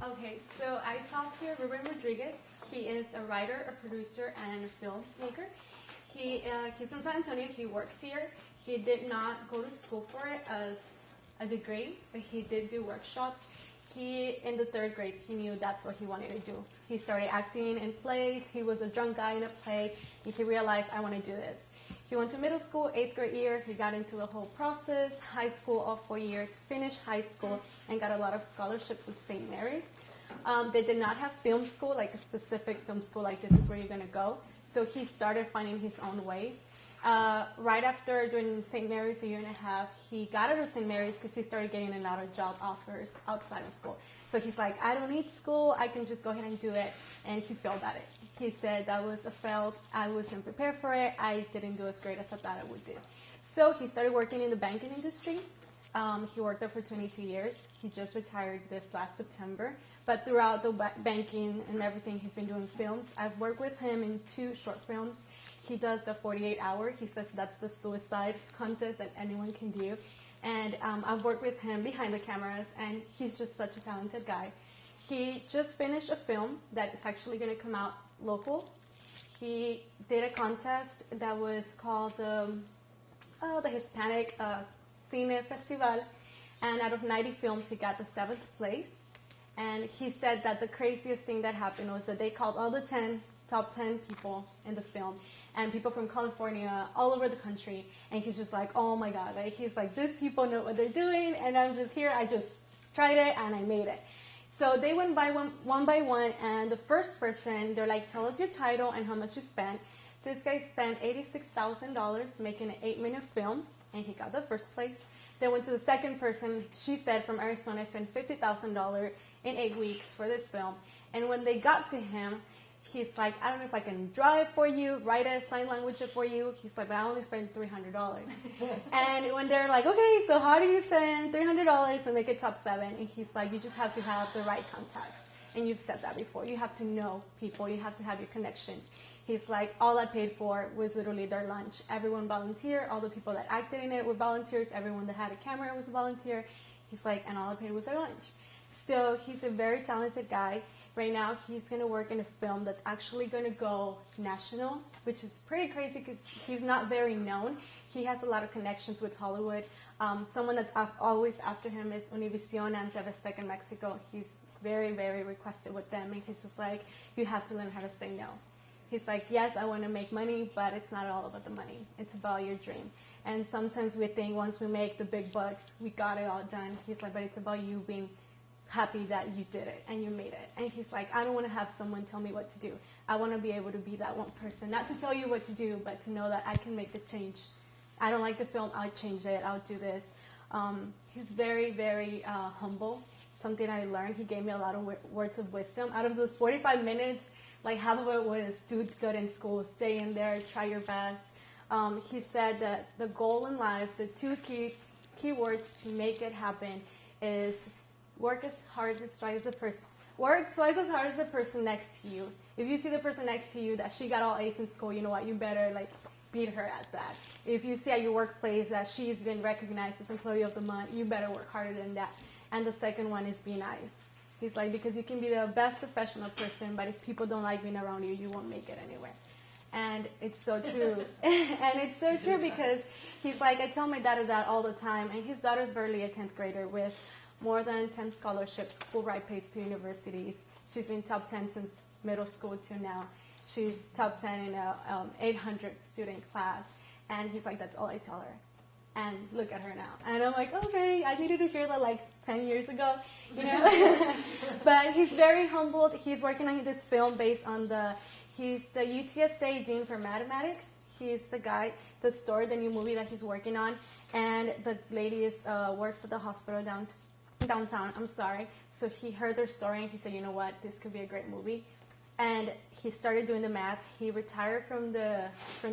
Okay, so I talked to Ruben Rodriguez. He is a writer, a producer, and a filmmaker. He's from San Antonio. He works here. He did not go to school for it as a degree, but he did do workshops. In the third grade, he knew that's what he wanted to do. He started acting in plays. He was a drunk guy in a play, and he realized, I want to do this. He went to middle school, 8th grade year. He got into the whole process. High school, all 4 years. Finished high school and got a lot of scholarships with St. Mary's. They did not have film school, like a specific film school, like this is where you're going to go. So he started finding his own ways. Right after doing St. Mary's a year and a half, he got out of St. Mary's because he started getting a lot of job offers outside of school. So he's like, I don't need school, I can just go ahead and do it. And he failed at it. He said that was a fail, I wasn't prepared for it, I didn't do as great as I thought I would do. So he started working in the banking industry. He worked there for 22 years. He just retired this last September. But throughout the banking and everything, he's been doing films. I've worked with him in 2 short films. He does a 48-hour. He says that's the suicide contest that anyone can do. And I've worked with him behind the cameras, and he's just such a talented guy. He just finished a film that is actually going to come out local. He did a contest that was called the Hispanic Cine Festival, and out of 90 films, he got the 7th place. And he said that the craziest thing that happened was that they called all the top 10 people in the film, and people from California, all over the country. And he's just like, oh my God. Like, he's like, these people know what they're doing, and I'm just here. I just tried it, and I made it. So they went by one by one, and the first person, they're like, tell us your title and how much you spent. This guy spent $86,000 making an 8-minute film, and he got the first place. Then went to the second person. She said from Arizona, spent $50,000 in 8 weeks for this film. And when they got to him, he's like, I don't know if I can draw it for you, write a sign language it for you. He's like, but I only spent $300. And when they're like, okay, so how do you spend $300 to make it top 7? And he's like, you just have to have the right contacts. And you've said that before. You have to know people. You have to have your connections. He's like, all I paid for was literally their lunch. Everyone volunteered. All the people that acted in it were volunteers. Everyone that had a camera was a volunteer. He's like, and all I paid was their lunch. So he's a very talented guy. Right now, he's going to work in a film that's actually going to go national, which is pretty crazy because he's not very known. He has a lot of connections with Hollywood. Someone that's always after him is Univision and TV Azteca in Mexico. He's very, very requested with them, and he's just like, you have to learn how to say no. He's like, yes, I want to make money, but it's not all about the money. It's about your dream. And sometimes we think once we make the big bucks, we got it all done. He's like, but it's about you being happy that you did it and you made it. And he's like, I don't want to have someone tell me what to do. I want to be able to be that one person, not to tell you what to do, but to know that I can make the change. I don't like the film, I'll change it, I'll do this. He's very, very humble. Something I learned, he gave me a lot of words of wisdom. Out of those 45 minutes, like half of it was do good in school, stay in there, try your best. He said that the goal in life, the 2 key words to make it happen is work twice as hard as the person next to you. If you see the person next to you that she got all A's in school, you know what, you better like beat her at that. If you see at your workplace that she's been recognized as Employee of the Month, you better work harder than that. And the second one is be nice. He's like, because you can be the best professional person, but if people don't like being around you, you won't make it anywhere. And it's so true. And it's so true because he's like, I tell my daughter that all the time, and his daughter's barely a 10th grader with more than 10 scholarships, full ride paid to universities. She's been top 10 since middle school till now. She's top 10 in a 800 student class. And he's like, that's all I tell her. And look at her now. And I'm like, okay, I needed to hear that like 10 years ago, you know? But he's very humbled. He's working on this film based on he's the UTSA Dean for Mathematics. He's the guy, the new movie that he's working on. And the lady works at the hospital downtown. So he heard their story and he said, you know what, this could be a great movie. And he started doing the math. He retired from the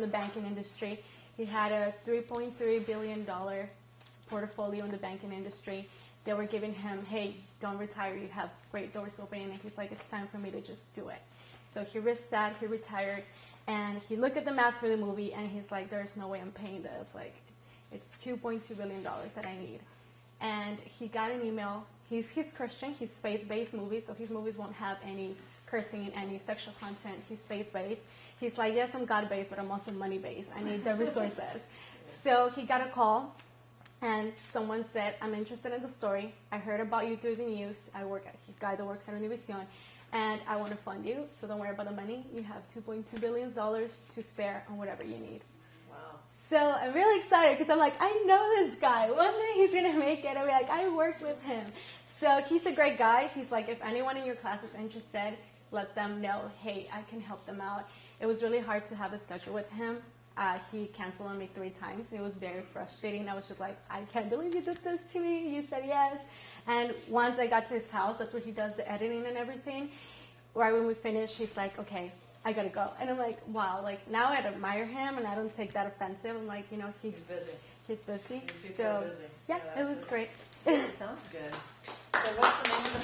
banking industry. He had a $3.3 billion portfolio in the banking industry. They were giving him, hey, don't retire, you have great doors opening. And he's like, it's time for me to just do it. So he risked that, he retired, and he looked at the math for the movie, and he's like, there's no way I'm paying this. Like, it's $2.2 billion that I need. And he got an email. he's Christian. He's faith-based movies, so his movies won't have any cursing and any sexual content. He's faith-based. He's like, yes, I'm God-based, but I'm also money-based. I need the resources. So he got a call, and someone said, I'm interested in the story. I heard about you through the news. He's a guy that works at Univision, and I want to fund you. So don't worry about the money. You have $2.2 billion to spare on whatever you need. So I'm really excited because I'm like, I know this guy. One day he's going to make it. I'll be like, I work with him. So he's a great guy. He's like, if anyone in your class is interested, let them know, hey, I can help them out. It was really hard to have a schedule with him. He canceled on me 3 times. It was very frustrating. I was just like, I can't believe you did this to me. You said yes. And once I got to his house, that's where he does the editing and everything. Right when we finished, he's like, okay, I gotta go. And I'm like, wow, like now I admire him and I don't take that offensive. I'm like, he's busy. He's busy. So, busy. Yeah, it was great. It sounds good. So what's the name of the